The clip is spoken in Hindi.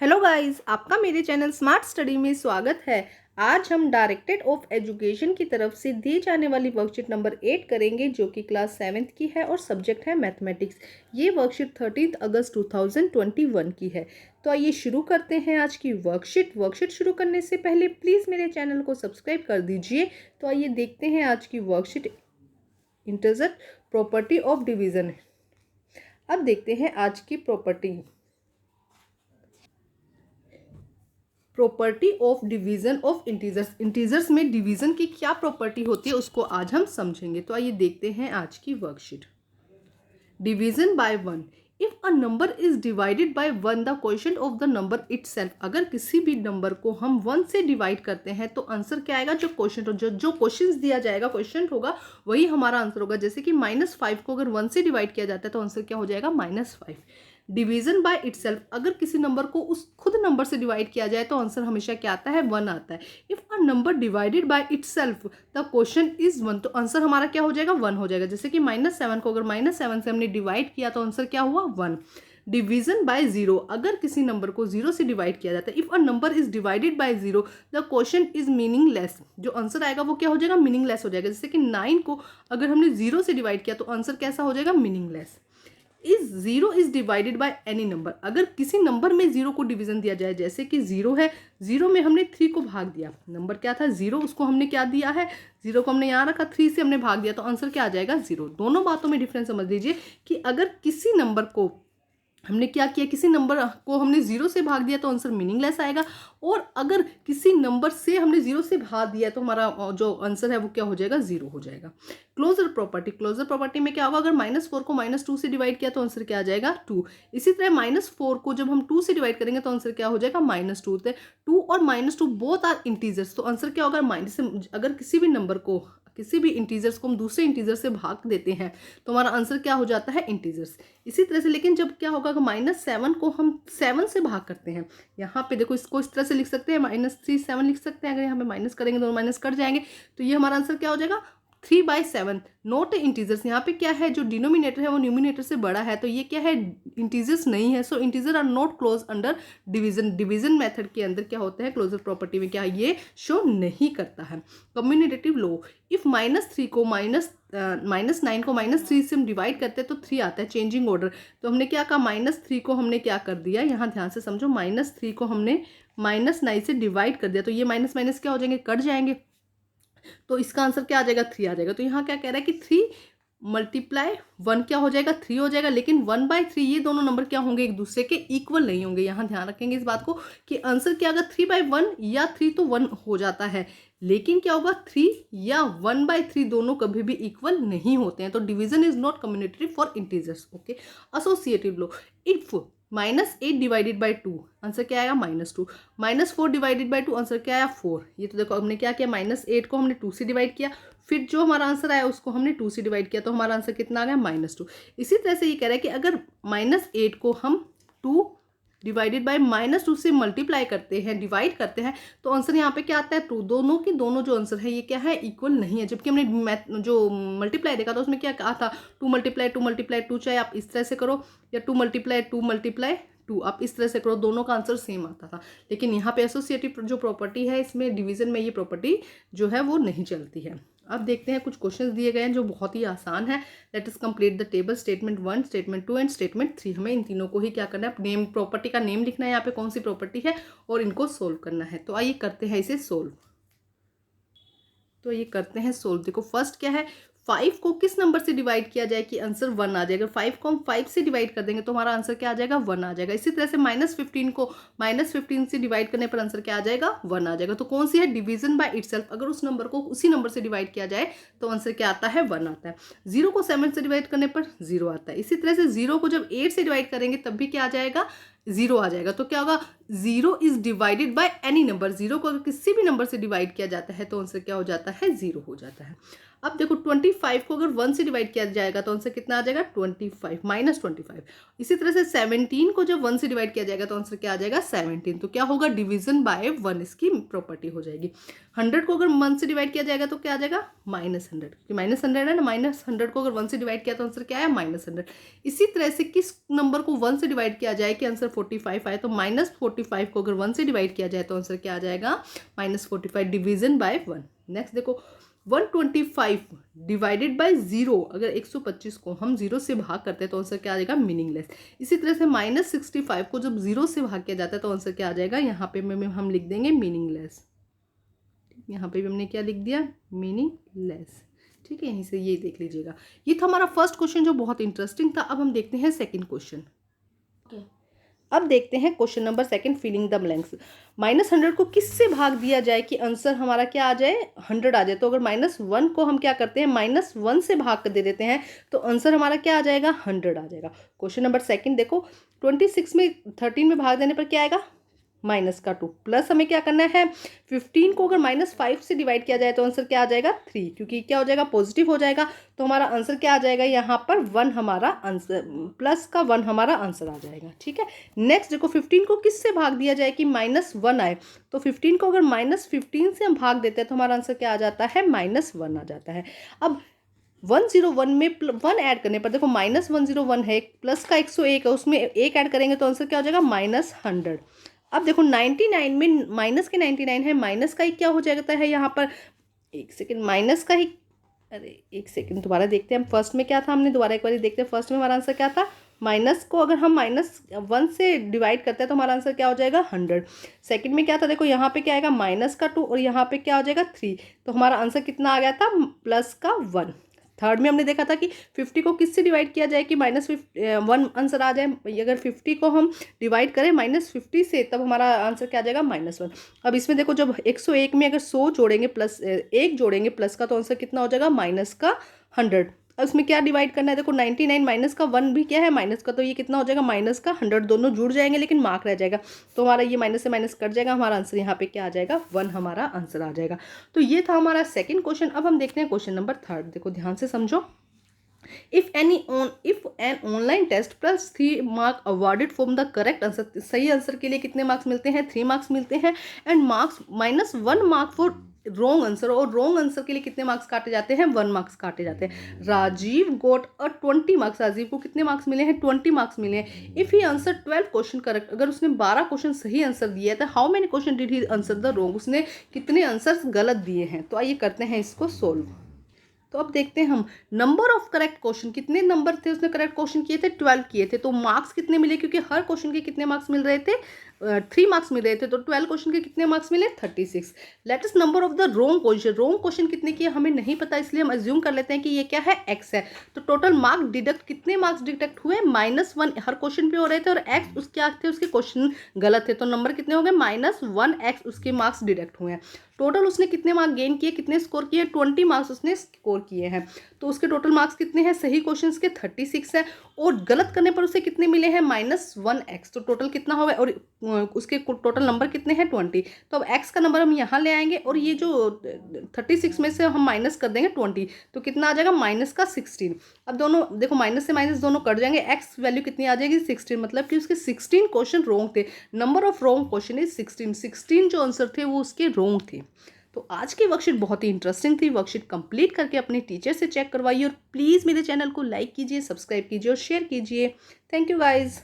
हेलो गाइस, आपका मेरे चैनल स्मार्ट स्टडी में स्वागत है। आज हम डायरेक्टरेट ऑफ एजुकेशन की तरफ से दी जाने वाली वर्कशीट नंबर 8 करेंगे, जो कि क्लास 7th की है और सब्जेक्ट है मैथमेटिक्स। ये वर्कशीट 13 अगस्त 2021 की है। तो आइए शुरू करते हैं आज की वर्कशीट शुरू करने से पहले प्लीज़ मेरे चैनल को सब्सक्राइब कर दीजिए। तो आइए देखते हैं आज की worksheet. Integer property of division. अब देखते हैं आज की property of division of integers. Integers में डिवीजन की क्या प्रॉपर्टी होती है उसको आज हम समझेंगे। तो आइए देखते हैं आज की worksheet. Division by one. If a number is divided by one the quotient of the number itself. अगर किसी भी नंबर को हम वन से डिवाइड करते हैं तो आंसर क्या आएगा? जो क्वोशिएंट जो क्वेश्चन दिया जाएगा, क्वोशिएंट होगा, वही हमारा आंसर होगा। जैसे कि -5 को अगर वन से डिवाइड किया जाता है तो आंसर क्या हो जाएगा? -5। Division by itself. अगर किसी नंबर को उस खुद नंबर से डिवाइड किया जाए तो आंसर हमेशा क्या आता है? 1 आता है। If a number divided by itself the question is 1, तो आंसर हमारा क्या हो जाएगा? 1 हो जाएगा। जैसे कि -7 को अगर -7 से हमने डिवाइड किया तो आंसर क्या हुआ? 1। Division by zero. अगर किसी नंबर को जीरो से डिवाइड किया जाता है, if a number is divided by zero the question is meaningless. जो आंसर आएगा वो क्या हो जाएगा? मीनिंगलेस हो जाएगा। जैसे कि 9 को अगर हमने जीरो से डिवाइड किया तो आंसर कैसा हो जाएगा? Meaningless. Is zero is divided by any number. अगर किसी नंबर में जीरो को डिवीजन दिया जाए, जैसे कि जीरो है, जीरो में हमने 3 को भाग दिया, नंबर क्या था? जीरो, उसको हमने क्या दिया है? जीरो को हमने यहाँ रखा, 3 से हमने भाग दिया तो आंसर क्या आ जाएगा? जीरो। दोनों बातों में डिफरेंस समझ लीजिए कि अगर किसी नंबर को हमने क्या किया, किसी नंबर को हमने जीरो से भाग दिया तो आंसर मीनिंगलेस आएगा, और अगर किसी नंबर से हमने जीरो से भाग दिया तो हमारा जो आंसर है वो क्या हो जाएगा? जीरो हो जाएगा। Closure property. क्लोजर प्रॉपर्टी में क्या होगा? अगर -4 को -2 से डिवाइड किया तो आंसर क्या आ जाएगा? 2। इसी तरह -4 को जब हम 2 से डिवाइड करेंगे तो आंसर क्या हो जाएगा? -2। 2 और -2 बोथ आर इंटीजर्स, तो आंसर क्या होगा? अगर किसी भी नंबर को, किसी भी इंटीजर्स को हम दूसरे इंटीजर से भाग देते हैं तो हमारा आंसर क्या हो जाता है? इंटीजर्स। इसी तरह से लेकिन जब क्या होगा? -7 को हम 7 से भाग करते हैं, यहाँ पे देखो इसको इस तरह से लिख सकते हैं, -3 7 लिख सकते हैं। अगर यहाँ पे माइनस करेंगे तो माइनस कट जाएंगे, तो ये हमारा आंसर क्या हो जाएगा? 3/7। Not integers. यहाँ पे क्या है? जो डिनोमिनेटर है वो न्यूमिनेटर से बड़ा है, तो ये क्या है? इंटीजर्स नहीं है। So integer are not close under division. Division method के अंदर क्या होता है? क्लोजर प्रॉपर्टी में क्या ये शो नहीं करता है। Commutative low. इफ -9 को -3 से हम डिवाइड करते हैं तो 3 आता है, चेंजिंग ऑर्डर। तो हमने क्या कहा? -3 को हमने क्या कर दिया, यहाँ ध्यान से समझो, -3 को हमने -9 से डिवाइड कर दिया, तो ये माइनस माइनस क्या हो जाएंगे? कट जाएंगे, तो इसका आंसर क्या आ जाएगा? 3 आ जाएगा। तो यहाँ क्या कह रहा है कि 3 मल्टीप्लाई 1 क्या हो जाएगा? 3 हो जाएगा। लेकिन 1/3 ये दोनों नंबर क्या होंगे? एक दूसरे के इक्वल नहीं होंगे। यहाँ ध्यान रखेंगे इस बात को कि आंसर क्या, अगर 3/1 या 3 तो 1 हो जाता है, लेकिन क्या होगा? 3 या 1/3 दोनों कभी भी इक्वल नहीं होते हैं। तो division is not commutative for integers. Okay. Associative low. If -8 divided by 2 answer क्या आएगा? -2। -4 डिवाइडेड बाई 2 आंसर क्या आया? 4। ये तो देखो हमने क्या किया? -8 को हमने 2 से डिवाइड किया, फिर जो हमारा आंसर आया उसको हमने 2 से डिवाइड किया, तो हमारा आंसर कितना आ गया? -2। इसी तरह से ये कह रहा है कि अगर -8 को हम 2 डिवाइडेड बाय -2 से मल्टीप्लाई करते हैं, डिवाइड करते हैं, तो आंसर यहाँ पे क्या आता है? 2। दोनों की दोनों जो आंसर है ये क्या है? इक्वल नहीं है। जबकि हमने मैथ जो मल्टीप्लाई देखा था उसमें क्या कहा था? 2 × 2 चाहे आप इस तरह से करो या 2 × 2 × 2 आप इस तरह से करो, दोनों का आंसर सेम आता था। लेकिन यहाँ पे एसोसिएटिव जो प्रॉपर्टी है, इसमें डिवीजन में ये प्रॉपर्टी जो है वो नहीं चलती है। अब देखते हैं, कुछ क्वेश्चंस दिए गए हैं जो बहुत ही आसान है। Let us complete the table. Statement 1, statement 2 and statement 3। हमें इन तीनों को ही क्या करना है? नेम, प्रॉपर्टी का नेम लिखना है यहाँ पे, कौन सी प्रॉपर्टी है, और इनको सोल्व करना है। तो आइए करते हैं इसे सोल्व। तो ये करते हैं सोल्व। देखो फर्स्ट क्या है? 5 को किस नंबर से डिवाइड किया जाए कि आंसर 1 आ जाएगा? 5 को हम 5 से डिवाइड कर देंगे तो हमारा आंसर क्या आ जाएगा? 1 आ जाएगा। इसी तरह से -15 को -15 से डिवाइड करने पर आंसर क्या आ जाएगा? 1 आ जाएगा। तो कौन सी है? Division by itself. अगर उस नंबर को उसी नंबर से डिवाइड किया जाए तो आंसर क्या आता है? 1 आता है। 0 को 7 से डिवाइड करने पर 0 आता है। इसी तरह से 0 को जब 8 से डिवाइड करेंगे तब भी क्या आ जाएगा? 0 आ जाएगा। तो क्या होगा? 0 is divided by any number. 0 को अगर किसी भी नंबर से डिवाइड किया जाता है तो आंसर क्या हो जाता है? 0 हो जाता है। अब देखो 25 को अगर 1 से डिवाइड किया जाएगा तो आंसर कितना आ जाएगा 25 -25। इसी तरह से 17 को जब 1 से डिवाइड किया जाएगा तो आंसर क्या आ जाएगा 17। तो क्या होगा, डिवीजन बाय 1 इसकी प्रॉपर्टी हो जाएगी। 100 को अगर 1 से डिवाइड किया जाएगा तो क्या आ जाएगा -100, क्योंकि -100 है ना, -100 को अगर 1 से डिवाइड किया तो आंसर क्या है -100। इसी तरह से किस नंबर को 1 से डिवाइड किया जाए कि आंसर 45 आए, तो -45 को अगर 1 से डिवाइड किया जाए तो आंसर क्या आ जाएगा -45, डिवीजन बाय 1। नेक्स्ट देखो 125 डिवाइडेड बाय 0, अगर 125 को हम 0 से भाग करते हैं तो आंसर क्या आ जाएगा मीनिंगलेस। इसी तरह से -65 को जब 0 से भाग किया जाता है तो आंसर क्या आ जाएगा, यहाँ पे में हम लिख देंगे मीनिंगलेस। यहाँ पे भी हमने क्या लिख दिया, मीनिंगलेस। ठीक है, यहीं से ये देख लीजिएगा। ये था हमारा फर्स्ट क्वेश्चन जो बहुत इंटरेस्टिंग था। अब हम देखते हैं सेकंड क्वेश्चन। अब देखते हैं question number second, filling the blanks. -100 को किससे भाग दिया जाए कि आंसर हमारा क्या आ जाए 100 आ जाए। तो अगर -1 को हम क्या करते हैं -1 से भाग कर दे देते हैं तो आंसर हमारा क्या आ जाएगा 100 आ जाएगा। क्वेश्चन नंबर सेकंड देखो 26 में 13 में भाग देने पर क्या आएगा -2, प्लस हमें क्या करना है 15 को अगर -5 से डिवाइड किया जाए तो आंसर क्या आ जाएगा 3, क्योंकि क्या हो जाएगा पॉजिटिव हो जाएगा। तो हमारा आंसर क्या आ जाएगा यहाँ पर 1 हमारा आंसर, प्लस का 1 हमारा आंसर आ जाएगा। ठीक है, नेक्स्ट देखो 15 को किससे भाग दिया जाए कि -1 आए। तो 15 को अगर -15 से हम भाग देते हैं तो हमारा आंसर क्या आ जाता है -1 आ जाता है। अब 101 में 1 ऐड करने पर देखो -101 है, प्लस का 101 है, उसमें 1 ऐड करेंगे तो आंसर क्या हो जाएगा -100। अब देखो 99 में माइनस के 99 है, माइनस का ही क्या हो जाता है यहाँ पर, एक सेकेंड, माइनस का ही, अरे एक सेकेंड दोबारा देखते हैं हम फर्स्ट में क्या था, हमने दोबारा एक बार देखते हैं फर्स्ट में हमारा आंसर क्या था। माइनस को अगर हम -1 से डिवाइड करते हैं तो हमारा आंसर क्या हो जाएगा 100। सेकंड में क्या था, देखो यहाँ पे क्या आएगा -2 और यहाँ पे क्या हो जाएगा 3, तो हमारा आंसर कितना आ गया था +1। थर्ड में हमने देखा था कि 50 को किससे डिवाइड किया जाए कि -1 आंसर आ जाए। अगर 50 को हम डिवाइड करें -50 से तब हमारा आंसर क्या आ जाएगा -1। अब इसमें देखो जब 101 में अगर 100 जोड़ेंगे प्लस 1 जोड़ेंगे प्लस का तो आंसर कितना हो जाएगा -100। अब इसमें क्या डिवाइड करना है, देखो 99 माइनस का 1 भी क्या है माइनस का, तो ये कितना हो जाएगा -100, दोनों जुड़ जाएंगे लेकिन मार्क रह जाएगा। तो हमारा ये माइनस से माइनस कट जाएगा, हमारा आंसर यहाँ पे क्या आ जाएगा 1 हमारा आंसर आ जाएगा। तो ये था हमारा सेकंड क्वेश्चन। अब हम देखते हैं क्वेश्चन नंबर थर्ड, देखो ध्यान से समझो। If an online test plus 3 mark awarded from the correct answer, सही आंसर के लिए कितने मार्क्स मिलते हैं 3 मार्क्स मिलते हैं, and marks -1 mark for wrong answer, और रॉन्ग आंसर के लिए कितने मार्क्स काटे जाते हैं 1 मार्क्स काटे जाते हैं। राजीव गोट 20 मार्क्स, राजीव को कितने मार्क्स मिले हैं 20 मार्क्स मिले हैं। If he answer 12 question correct, अगर उसने 12 क्वेश्चन सही आंसर दिए तो how many question did he answer the wrong, उसने कितने आंसर्स गलत दिए हैं। तो आइए करते हैं इसको सोल्व। तो अब देखते हैं हम नंबर ऑफ करेक्ट क्वेश्चन, कितने नंबर थे उसने करेक्ट क्वेश्चन किए थे 12 किए थे, तो मार्क्स कितने मिले, क्योंकि हर क्वेश्चन के कितने मार्क्स मिल रहे थे 3 मार्क्स मिल रहे थे, तो 12 क्वेश्चन के कितने मार्क्स मिले 36। Latest number of the wrong question, wrong question कितने किए हमें नहीं पता, इसलिए हम अज्यूम कर लेते हैं कि ये क्या है x है। तो टोटल मार्क डिडक्ट, कितने मार्क्स डिडक्ट हुए -1 हर क्वेश्चन पे हो रहे थे, और x उसके आगे थे, उसके क्वेश्चन गलत थे, तो नंबर कितने हो गए -1x उसके मार्क्स डिडक्ट हुए हैं। टोटल उसने कितने मार्क गेन किए, कितने स्कोर किए 20 मार्क्स उसने स्कोर किए हैं। तो उसके टोटल मार्क्स कितने हैं सही क्वेश्चंस के 36 है, और गलत करने पर उसे कितने मिले हैं -1x, तो टोटल कितना होगा, और उसके टोटल नंबर कितने हैं 20। तो अब x का नंबर हम यहाँ ले आएंगे और ये जो 36 में से हम माइनस कर देंगे 20, तो कितना आ जाएगा -16। अब दोनों देखो माइनस से माइनस दोनों कट जाएंगे, x वैल्यू कितनी आ जाएगी 16, मतलब कि उसके 16 क्वेश्चन रॉन्ग थे। Number of wrong question is 16 जो आंसर थे वो उसके रॉन्ग थे। तो आज की वर्कशीट बहुत ही इंटरेस्टिंग थी। वर्कशीट कंप्लीट करके अपने टीचर से चेक करवाइए, और प्लीज़ मेरे चैनल को लाइक कीजिए, सब्सक्राइब कीजिए और शेयर कीजिए। Thank you guys.